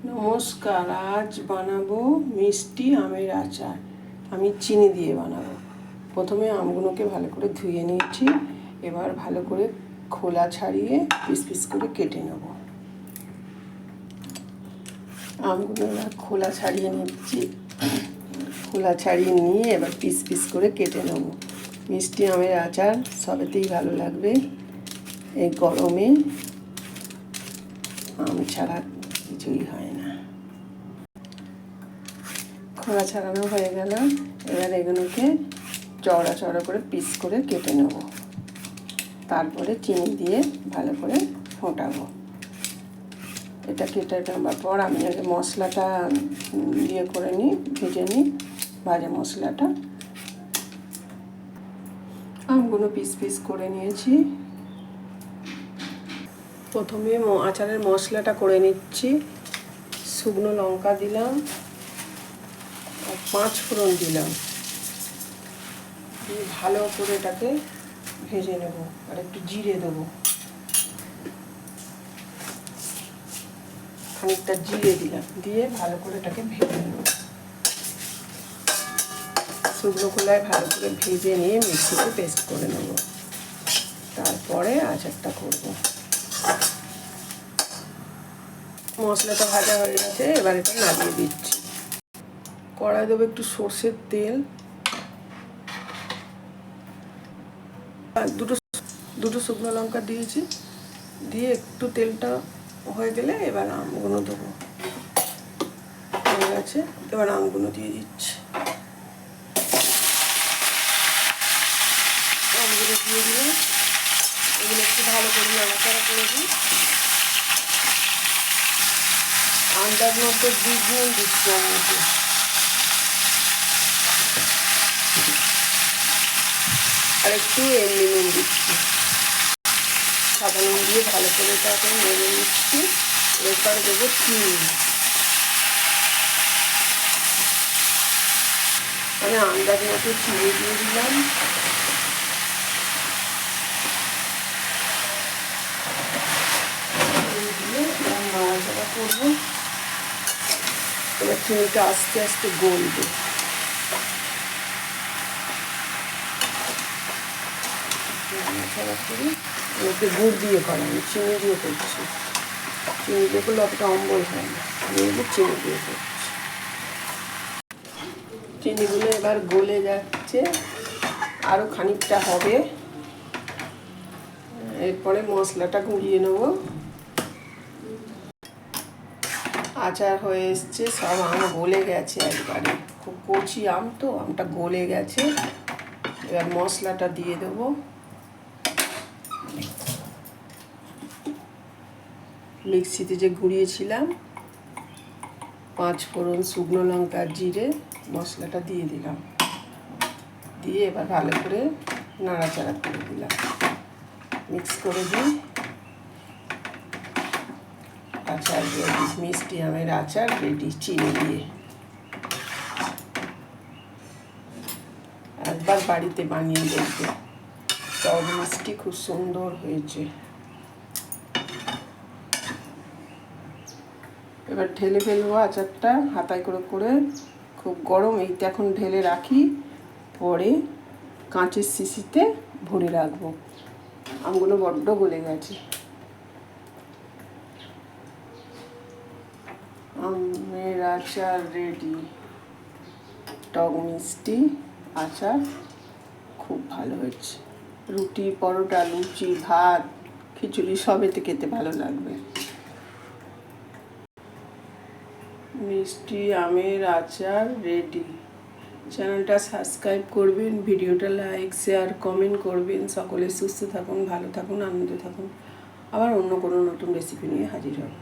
নমস্কার, আজ বানাবো মিষ্টি আমের আচার। আমি চিনি দিয়ে বানাবো। প্রথমে আমগুলোকে ভালো করে ধুয়ে নিয়েছি। এবার ভালো করে খোলা ছাড়িয়ে পিস পিস করে কেটে নেব। আমগুলো এবার খোলা ছাড়িয়ে নিচ্ছি। খোলা ছাড়িয়ে নিয়ে এবার পিস পিস করে কেটে নেব। মিষ্টি আমের আচার সবেতেই ভালো লাগবে। এই গরমে আম ছাড়া কিছুই হয় না। খোলা ছাড়ানো হয়ে গেল। এবার এগুলোকে চওড়া চওড়া করে পিস করে কেটে নেব। তারপরে চিনি দিয়ে ভালো করে ফোটাবো। এটা কেটে নেবার পর আমি আগে মশলাটা দিয়ে করে নিই, ভেজে নিই ভাজা মশলাটা। আমগুলো পিস পিস করে নিয়েছি। প্রথমে আচারের মশলাটা করে নিচ্ছি। শুকনো লঙ্কা দিলাম আর 5 ফোড়ন দিলাম, দিয়ে ভালো করে এটাকে ভেজে নেব। আর একটু জিরে দেবো, খানিকটা জিরে দিলাম, দিয়ে ভালো করে এটাকে ভেজে নেব। শুকনো খোলায় ভালো করে ভেজে নিয়ে মিক্সিতে পেস্ট করে নেব। তারপরে আচারটা করব। মশলাটা ভাজা হয়ে গেছে, এবার এটা নামিয়ে দিচ্ছি। কড়াই দেবো একটু সর্ষের তেল, দুটো শুকনো লঙ্কা দিয়েছি। দিয়ে একটু তেলটা হয়ে গেলে এবার আমগুলো দেবো। হয়ে গেছে, এবার আমগুলো দিয়ে দিচ্ছি। আমগুলো দিয়ে দিলে এগুলো একটু ভালো করে নাড়াচাড়া করে দিই। আন্দাজ মতো দিয়ে দিচ্ছি ওর মধ্যে। আর একটু এমনি নুন দিচ্ছি, সাদা নুন দিয়ে ভালো করে এটাকে নেড়ে নিচ্ছি। এরপর দেবো চিনি। আমি আন্দাজ মতো চিনি দিয়ে দিলাম। দিয়ে নাড়াচাড়া করবো। এবার চিনিটা আস্তে আস্তে গলবে। নাড়াচাড়া করি। ওকে গুড় দিয়ে করা, আমি চিনি দিয়ে করছি। চিনি দিয়ে করলে অতটা অম্বল হয় না, আমি চিনি দিয়ে করছি। চিনিগুলো এবার গলে যাচ্ছে, আরও খানিকটা হবে। এরপরে মশলাটা গুঁড়িয়ে নেব। আচার হয়ে এসছে, সব আম গলে গেছে একবারে। খুব কচি আম তো, আমটা গলে গেছে। এবার মশলাটা দিয়ে দেবো। মিক্সিতে যে গুঁড়িয়েছিলাম 5 ফোড়ন, শুকনো লঙ্কা, জিরে, মশলাটা দিয়ে দিলাম। দিয়ে এবার ভালো করে নাড়াচাড়া করে দিলাম। মিক্স করে দিই। আচার রেডি, মিষ্টি আমের আচার রেডি চিনি দিয়ে। একবার বাড়িতে বানিয়ে দেখবে, টক মিষ্টি খুব সুন্দর হয়েছে। এবার ঢেলে ফেলবো আচারটা হাতায় করে করে। খুব গরম, এইটা এখন ঢেলে রাখি, পরে কাঁচের শিশিতে ভরে রাখবো। আমগুলো বড্ড গলে গেছে। আমের আচার রেডি, টক মিষ্টি আচার খুব ভালো হয়েছে। রুটি, পরোটা, লুচি, ভাত, খিচুড়ি সবেতে খেতে ভালো লাগবে। মিষ্টি আমের আচার রেডি। চ্যানেলটা সাবস্ক্রাইব করবেন, ভিডিওটা লাইক, শেয়ার, কমেন্ট করবেন। সকলে সুস্থ থাকুন, ভালো থাকুন, আনন্দে থাকুন। আবার অন্য কোনো নতুন রেসিপি নিয়ে হাজির হব।